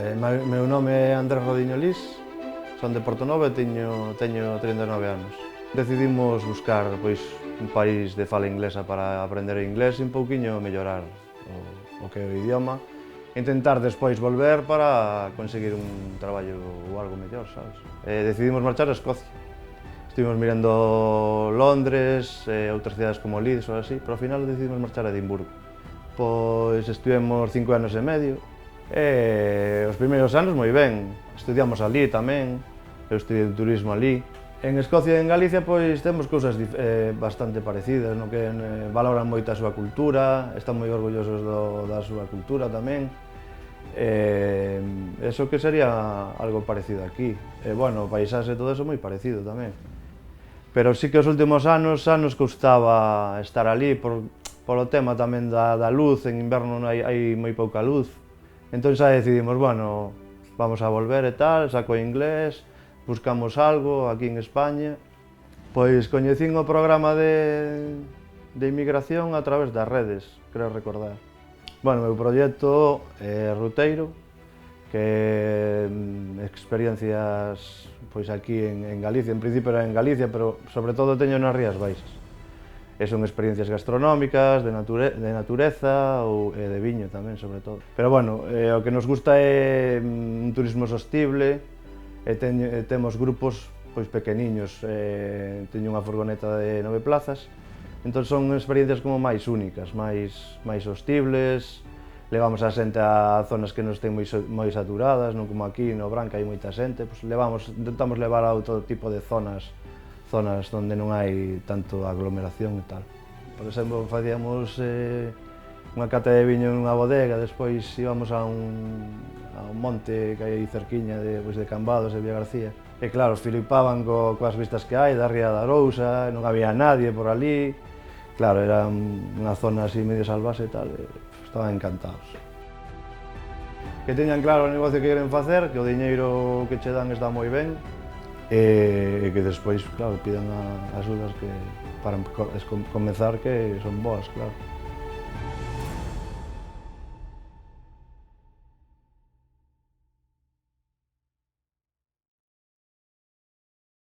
Meu nome é Andrés Rodiño Lís, son de Portonovo e teño 39 anos. Decidimos buscar un país de fala inglesa para aprender o inglés e un pouquiño mellorar o que é o idioma. Intentar despois volver para conseguir un traballo ou algo mellor, sabes? Decidimos marchar a Escocia. Estivemos mirando Londres, outras cidades como Leeds ou así, pero ao final decidimos marchar a Edimburgo. Pois estivemos 5 anos e medio, e os primeiros anos moi ben. Estudiamos alí tamén, eu estudiei turismo alí. En Escocia e en Galicia pois temos cousas bastante parecidas, no que valoran moito a súa cultura, están moi orgullosos da súa cultura tamén. Eso que sería algo parecido aquí. Bueno, o paisaxe e todo eso moi parecido tamén. Pero sí que os últimos anos xa nos custaba estar ali polo tema tamén da luz, en inverno hai moi pouca luz. Entón xa decidimos, bueno, vamos a volver e tal, saco inglés, buscamos algo aquí en España. Pois coñecín o programa de inmigración a través das redes, creo recordar. Bueno, o meu proxecto é ruteiro, que experiencias pois aquí en Galicia, en principio era en Galicia, pero sobre todo teño nas Rías Baixas. Son experiencias gastronómicas, de natureza e de viño tamén, sobre todo. Pero bueno, o que nos gusta é un turismo sostible, e temos grupos pois pequeniños, teño unha furgoneta de 9 plazas, entón son experiencias como máis únicas, máis sostibles. Levamos a xente a zonas que non estén moi saturadas, non como aquí no Branca hai moita xente, pois intentamos levar a outro tipo de zonas onde non hai tanto aglomeración e tal. Por exemplo, facíamos unha cata de viño nunha bodega, despois íbamos a un monte que hai aí cerquiña de Cambados e Villagarcía. E claro, flipaban coas vistas que hai da Ría da Arousa, non había nadie por ali. Claro, era unha zona así medio salvaxe e tal, estaban encantados. Que teñan claro o negocio que queren facer, que o diñeiro que che dan está moi ben, e que despois, claro, pidan axudas para comezar que son boas, claro.